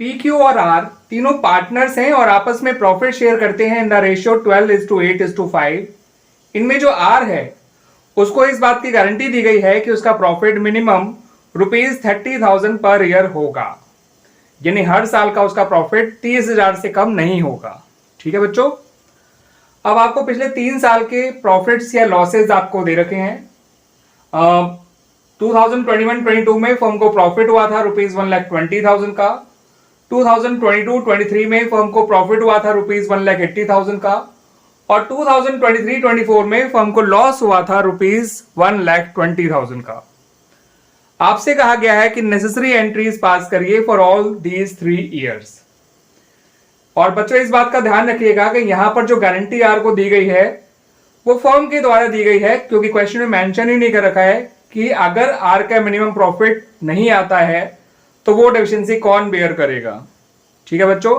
P Q और are तीनों partners हैं और आपस में प्रॉफिट शेयर करते हैं इन द रेशियो 12:8:5। इनमें जो आर है उसको इस बात की गारंटी दी गई है कि उसका प्रॉफिट मिनिमम ₹30,000 पर ईयर होगा, यानी हर साल का उसका प्रॉफिट 30,000 से कम नहीं होगा। ठीक है बच्चों, अब आपको पिछले 3 साल के प्रॉफिट्स या लॉसेज आपको दे रखे हैं। 2021-22 में फर्म को प्रॉफिट हुआ था ₹1,20,000 का। 2022-23 में फर्म को प्रॉफिट हुआ था ₹1,80,000 का और 2023-24 में फर्म को लॉस हुआ था ₹1,20,000 का। आपसे कहा गया है कि नेसेसरी एंट्रीज पास करिए फॉर ऑल दीज 3 ईयर्स। और बच्चों इस बात का ध्यान रखिएगा कि यहां पर जो गारंटी आर को दी गई है वो फर्म के द्वारा दी गई है, क्योंकि क्वेश्चन में मेंशन ही नहीं कर रखा है कि अगर आर का मिनिमम प्रॉफिट नहीं आता है तो वो डेफिशिएंसी कौन बेयर करेगा। ठीक है बच्चों,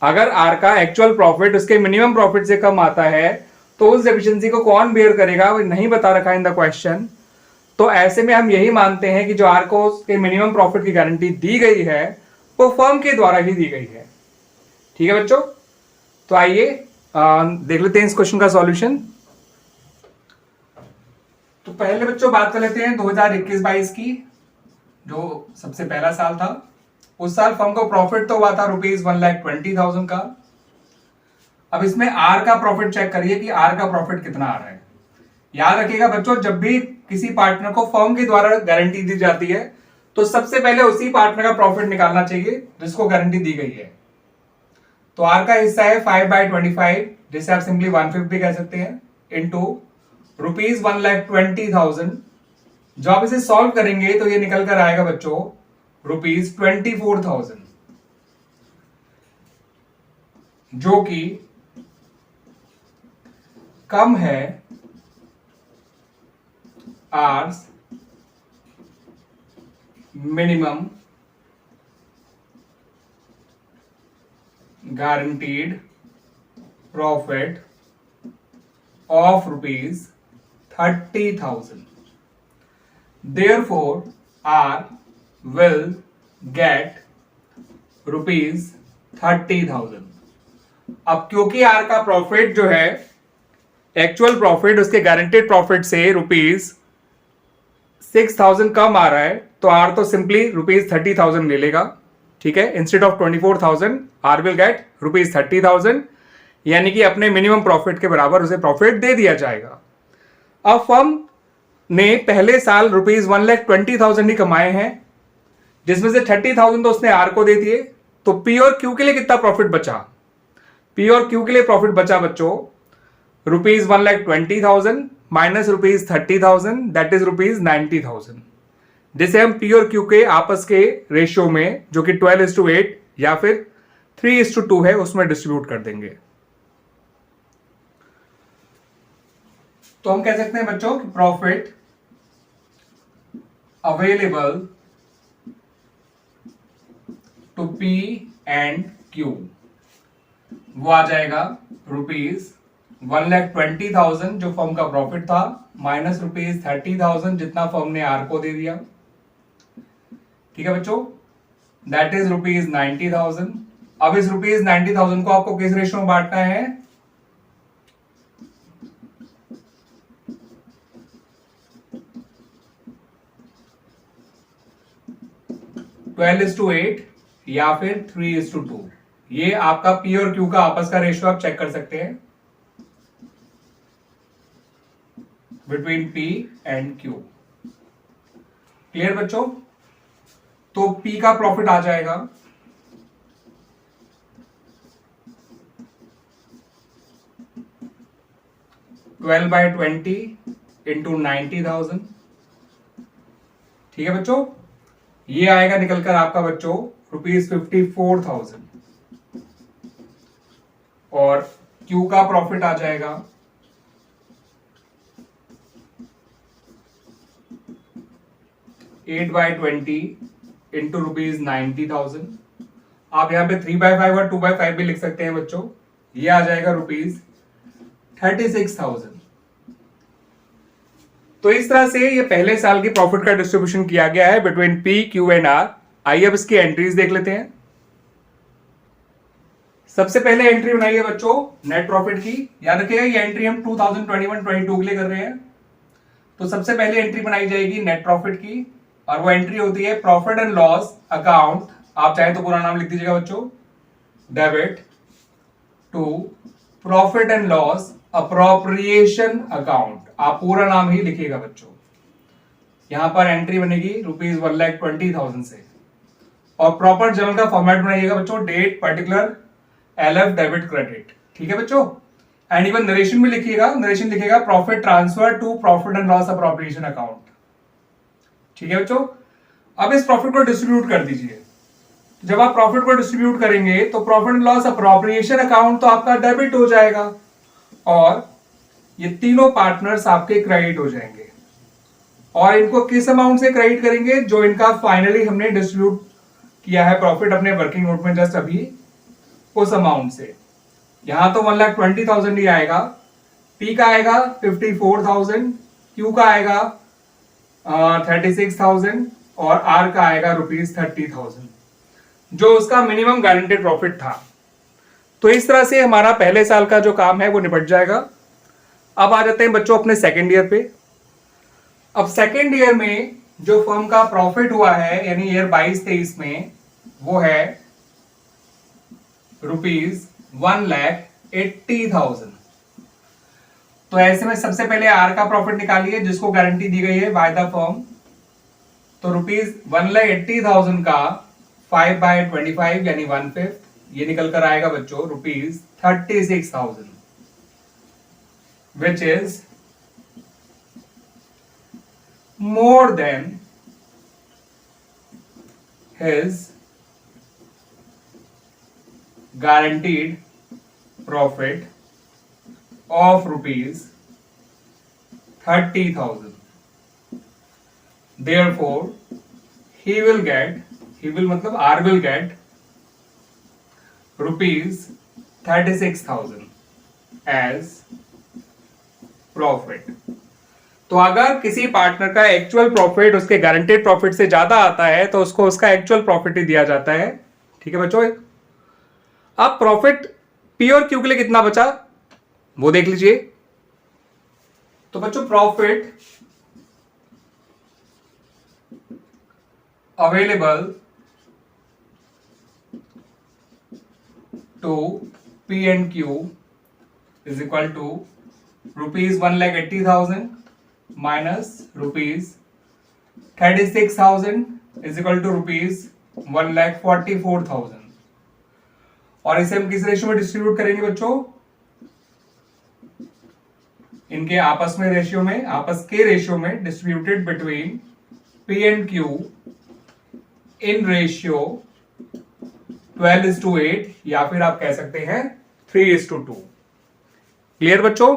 अगर आर का एक्चुअल प्रॉफिट उसके मिनिमम प्रॉफिट से कम आता है तो उस डेफिशिएंसी को कौन बेयर करेगा वो नहीं बता रखा इन द क्वेश्चन। तो ऐसे में हम यही मानते हैं कि जो आर को उसके मिनिमम प्रॉफिट की गारंटी दी गई है वो फर्म के द्वारा ही दी गई है। ठीक है बच्चों, तो आइए देख लेते हैं इस क्वेश्चन का सॉल्यूशन। तो पहले बच्चों बात कर लेते हैं 2021-22 की, जो सबसे पहला साल था। उस साल फर्म को प्रॉफिट तो हुआ था ₹1,20,000 का। अब इसमें आर का प्रॉफिट चेक करिए कि आर का प्रॉफिट कितना आ रहा है। याद रखिएगा बच्चों, जब भी किसी पार्टनर को फर्म के द्वारा गारंटी दी जाती है तो सबसे पहले उसी पार्टनर का प्रॉफिट निकालना चाहिए जिसको गारंटी दी गई है। तो आर का हिस्सा है 5/25, जिसे आप सिंपली 1/5 भी कह सकते हैं, इंटू ₹1,20,000। जब आप इसे सॉल्व करेंगे तो ये निकल कर आएगा बच्चों ₹24,000, जो कि कम है R's minimum guaranteed profit of ₹30,000. Therefore, R will get ₹30,000. अब क्योंकि R का प्रॉफिट जो है एक्चुअल प्रॉफिट उसके गारंटेड प्रॉफिट से ₹6,000 कम आ रहा है, तो R तो सिंपली ₹30,000 ले लेगा। ठीक है, instead of 24,000 R will get ₹30,000, यानी कि अपने मिनिमम प्रॉफिट के बराबर उसे प्रॉफिट दे दिया जाएगा। अब फर्म ने पहले साल ₹1,20,000 ही कमाए हैं, जिसमें से 30,000 तो उसने आर को दे दिए। तो पी और क्यू के लिए कितना प्रॉफिट बचा? पी और क्यू के लिए प्रॉफिट बचा बच्चों ₹1,20,000 माइनस ₹30,000, दैट इज ₹90,000, जिसे हम पी और क्यू के आपस के रेशियो में, जो कि 12:8 या फिर 3:2 है, उसमें डिस्ट्रीब्यूट कर देंगे। तो हम कह सकते हैं बच्चों कि profit available to P and Q वो आ जाएगा ₹1,20,000 जो फर्म का प्रॉफिट था, माइनस ₹30,000 जितना फर्म ने आर को दे दिया। ठीक है बच्चों, दैट इज ₹90,000। अब इस ₹90,000 को आपको किस रेशियो में बांटना है? (12:8) या फिर 3:2। ये आपका पी और क्यू का आपस का रेशियो आप चेक कर सकते हैं between P and Q. Clear बच्चों? तो P का प्रॉफिट आ जाएगा (12/20 इंटू 90,000। ठीक है बच्चों, ये आएगा निकलकर आपका बच्चों ₹54,000 और Q का प्रॉफिट आ जाएगा (8/20 इंटू ₹90,000। आप यहां पे 3/5 और 2/5 भी लिख सकते हैं बच्चों। ये आ जाएगा ₹36,000। तो इस तरह से ये पहले साल की प्रॉफिट का डिस्ट्रीब्यूशन किया गया है between P, Q and R. आइए अब इसकी एंट्रीज देख लेते हैं। सबसे पहले एंट्री बनाइए बच्चों नेट प्रॉफिट की। याद रखिएगा ये एंट्री हम 2021-22 के लिए कर रहे हैं। तो सबसे पहले एंट्री बनाई जाएगी नेट प्रॉफिट की, और वो एंट्री होती है प्रॉफिट एंड लॉस अकाउंट। आप चाहे तो पूरा नाम लिख दीजिएगा बच्चों, debit to profit and loss appropriation account. आप पूरा नाम ही लिखिएगा बच्चों। यहां पर एंट्री बनेगी ₹1,20,000 से, और प्रॉपर जर्नल का फॉर्मेट बनाइएगा बच्चों, date particular LF debit credit. ठीक है बच्चों। एंड इवन नरेशन भी लिखिएगा, नरेशन लिखिएगा profit transfer to profit and loss appropriation account. ठीक है बच्चों। अब इस प्रॉफिट को डिस्ट्रीब्यूट कर दीजिए। जब आप प्रॉफिट को डिस्ट्रीब्यूट करेंगे तो profit and loss appropriation account तो आपका डेबिट हो जाएगा, और ये तीनों पार्टनर्स आपके क्रेडिट हो जाएंगे। और इनको किस अमाउंट से क्रेडिट करेंगे? जो इनका फाइनली हमने डिस्ट्रीब्यूट किया है प्रॉफिट अपने वर्किंग नोट में जस्ट अभी, उस अमाउंट से। यहां तो 1,20,000 ही आएगा, पी का आएगा 54,000, क्यू का आएगा 36,000, और आर का आएगा ₹30,000, जो उसका मिनिमम गारंटेड प्रॉफिट था। तो इस तरह से हमारा पहले साल का जो काम है वो निपट जाएगा। अब आ जाते हैं बच्चों अपने सेकेंड ईयर पे। अब सेकेंड ईयर में जो फर्म का प्रॉफिट हुआ है यानी ईयर 22-23 में, वो है ₹1,80,000। तो ऐसे में सबसे पहले आर का प्रॉफिट निकालिए जिसको गारंटी दी गई है बाय द फर्म। तो ₹1,80,000 का 5/25 यानी 1/5, ये निकल कर आएगा बच्चों ₹36,000, which is more than his guaranteed profit of ₹30,000. Therefore, he will मतलब R will get ₹36,000 as profit. तो अगर किसी पार्टनर का एक्चुअल प्रॉफिट उसके गारंटेड प्रॉफिट से ज्यादा आता है तो उसको उसका एक्चुअल प्रॉफिट ही दिया जाता है। ठीक है बच्चों। अब प्रॉफिट पी और क्यू के लिए कितना बचा वो देख लीजिए। तो बच्चों profit available to P and Q is equal to ₹1,80,000 minus ₹36,000 is equal to ₹1,44,000। और इसे हम किस रेशियो में डिस्ट्रीब्यूट करेंगे बच्चों? इनके आपस के रेशियो में distributed between P and Q in ratio 12:8, या फिर आप कह सकते हैं 3:2। क्लियर बच्चों?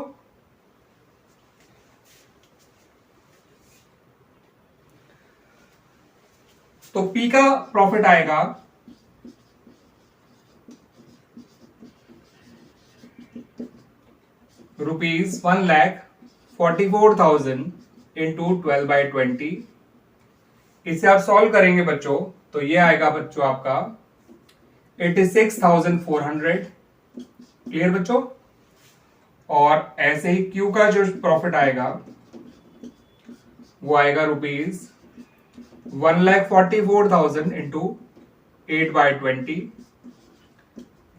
तो पी का प्रॉफिट आएगा ₹1,44,000 इंटू 12/20। इसे आप सॉल्व करेंगे बच्चों तो ये आएगा बच्चों आपका 86,400। क्लियर बच्चों? और ऐसे ही क्यू का जो प्रॉफिट आएगा वो आएगा ₹1,44,000 इंटू 8/20।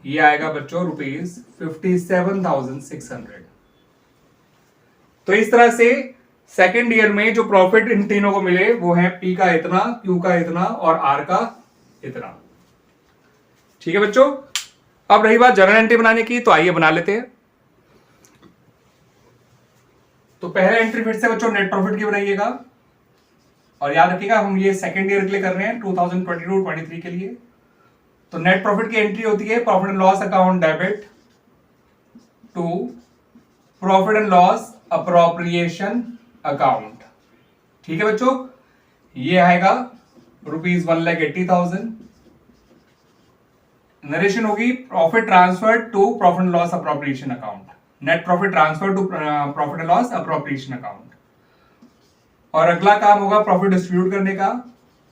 ये आएगा बच्चों ₹57,600। तो इस तरह से सेकेंड ईयर में जो प्रॉफिट इन तीनों को मिले वो है पी का इतना, क्यू का इतना और आर का इतना। ठीक है बच्चों। अब रही बात जर्नल एंट्री बनाने की, तो आइए बना लेते हैं। तो पहला एंट्री फिर से बच्चों नेट प्रॉफिट की बनाइएगा, और याद रखिएगा हम ये सेकेंड ईयर के लिए कर रहे हैं 2022-23 के लिए। तो नेट प्रॉफिट की एंट्री होती है profit and loss account debit to profit and loss appropriation account. ठीक है बच्चों। ये आएगा ₹1,80,000। नरेशन होगी profit transfer to profit and loss appropriation account, net profit transfer to profit and loss appropriation account. और अगला काम होगा प्रॉफिट डिस्ट्रीब्यूट करने का।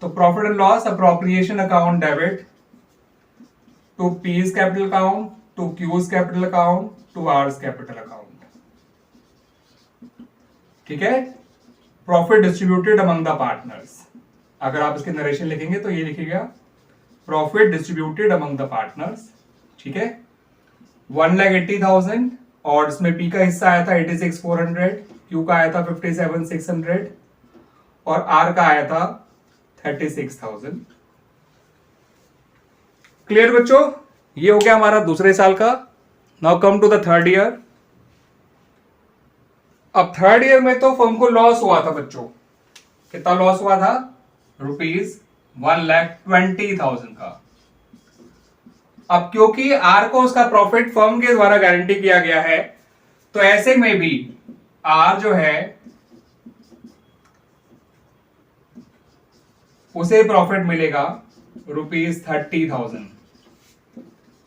तो profit and loss appropriation account debit to P's capital account, to Q's capital account, to R's capital account. ठीक है, profit distributed among the partners. अगर आप इसके नरेशन लिखेंगे तो ये लिखिएगा profit distributed among the partners. ठीक है, 1,80,000 और इसमें पी का हिस्सा आया था 86,400, क्यू का आया था 57,600 और आर का आया था 36,000। क्लियर बच्चों, ये हो गया हमारा दूसरे साल का। Now come to the third year. अब थर्ड ईयर में तो फर्म को लॉस हुआ था बच्चों। कितना लॉस हुआ था? ₹1,20,000 का। अब क्योंकि आर को उसका प्रॉफिट फर्म के द्वारा गारंटी किया गया है, तो ऐसे में भी आर जो है उसे प्रॉफिट मिलेगा ₹30,000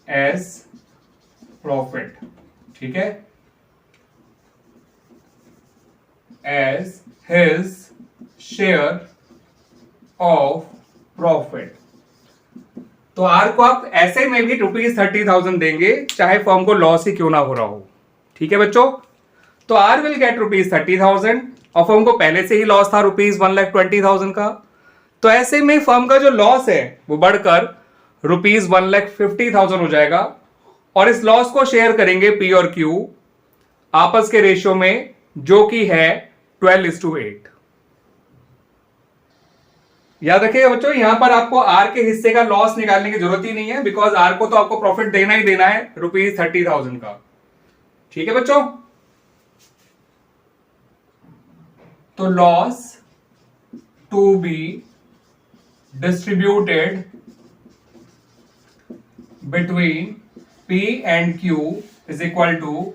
एज प्रॉफिट। ठीक है, as his share of profit. तो आर को आप ऐसे में भी ₹30,000 देंगे, चाहे फर्म को लॉस ही क्यों ना हो रहा हो। ठीक है बच्चों, तो आर विल गेट ₹30,000 और फर्म को पहले से ही लॉस था ₹1,20,000 का। तो ऐसे में फर्म का जो लॉस है वो बढ़कर ₹1,50,000 हो जाएगा और इस लॉस को शेयर करेंगे पी और क्यू आपस के रेशियो में, जो कि है 12:8। याद रखिएगा बच्चों, यहां पर आपको आर के हिस्से का लॉस निकालने की जरूरत ही नहीं है, बिकॉज आर को तो आपको प्रॉफिट देना ही देना है ₹30,000 का। ठीक है बच्चों, तो loss to be distributed between P and Q is equal to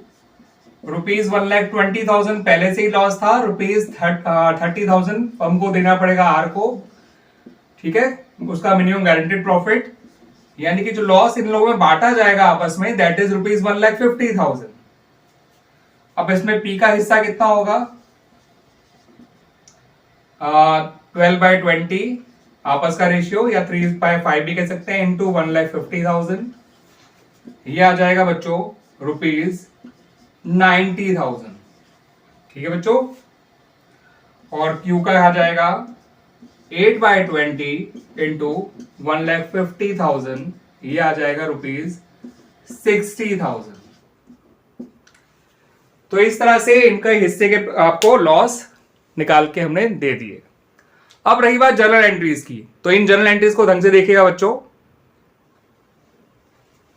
₹1,20,000 पहले से ही लॉस था, ₹30,000 फर्म को देना पड़ेगा आर को। ठीक है, उसका मिनिमम गारंटेड प्रॉफिट, यानी कि जो लॉस इन लोगों में बांटा जाएगा आपस में, दैट इज ₹1,50,000। अब इसमें पी का हिस्सा कितना होगा? 12/20 आपस का रेशियो, या 3/5 भी कह सकते हैं, इंटू 1,50,000। ये आ जाएगा बच्चों ₹90,000। ठीक है बच्चों, और क्यू का आ जाएगा 8/20 इंटू 1,50,000, ये आ जाएगा ₹60,000। तो इस तरह से इनका हिस्से के आपको लॉस निकाल के हमने दे दिए। अब रही बात जर्नल एंट्रीज की, तो इन जर्नल एंट्रीज को ढंग से देखिएगा बच्चों।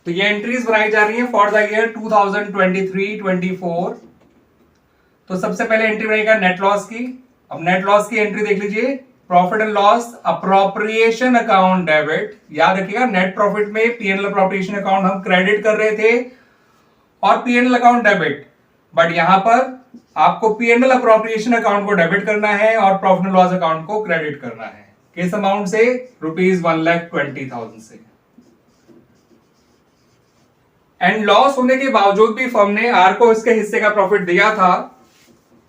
तो ये एंट्रीज बनाई जा रही है फॉर द ईयर 2023-24। तो सबसे पहले एंट्री बनेगा नेट लॉस की। अब नेट लॉस की एंट्री देख लीजिए, profit and loss appropriation account debit. याद रखिएगा, नेट प्रॉफिट में पीएनएल अप्रोप्रिएशन अकाउंट हम क्रेडिट कर रहे थे और पीएनएल अकाउंट डेबिट, बट यहां पर आपको पीएनएल अप्रोप्रिएशन अकाउंट को डेबिट करना है और प्रॉफिट एंड लॉस अकाउंट को क्रेडिट करना है। किस अमाउंट से? ₹1,20,000 से। एंड लॉस होने के बावजूद भी फर्म ने आर को इसके हिस्से का प्रॉफिट दिया था,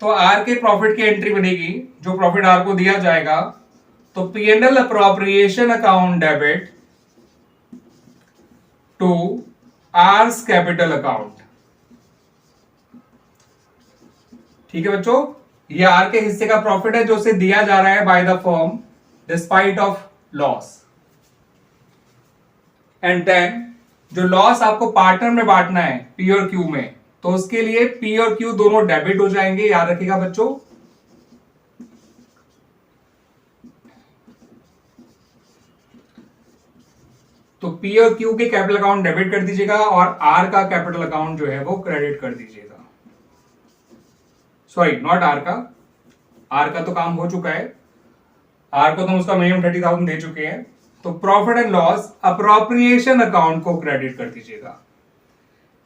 तो आर के प्रॉफिट की एंट्री बनेगी, जो प्रॉफिट आर को दिया जाएगा, तो PNL appropriation account debit to R's capital account. ठीक है बच्चों, ये आर के हिस्से का प्रॉफिट है जो उसे दिया जा रहा है by the firm despite of loss. And then जो लॉस आपको पार्टनर में बांटना है पी और क्यू में, तो उसके लिए पी और क्यू दोनों डेबिट हो जाएंगे। याद रखिएगा बच्चों, तो पी और क्यू के कैपिटल अकाउंट डेबिट कर दीजिएगा और आर का कैपिटल अकाउंट जो है वो क्रेडिट कर दीजिएगा। सॉरी, नॉट आर का, आर का तो काम हो चुका है, आर को तो हम उसका मिनिमम 30,000 दे चुके हैं। तो profit and loss appropriation account को क्रेडिट कर दीजिएगा।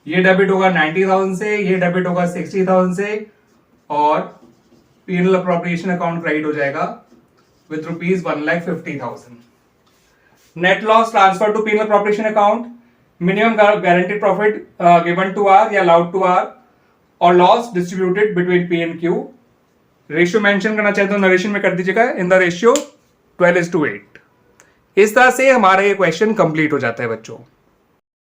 ये डेबिट होगा 90,000 से, ये डेबिट होगा 60,000 से, और पीएनएल अप्रोप्रिएशन अकाउंट क्रेडिट हो जाएगा with ₹1,50,000। Net loss transfer to PNL appropriation account, minimum guaranteed profit given to R या अलाउड टू आर, और loss distributed between P and Q. Ratio mention करना चाहे तो नरेशन में कर दीजिएगा, इन द रेशियो 12:8। इस तरह से हमारा ये क्वेश्चन कंप्लीट हो जाता है बच्चों।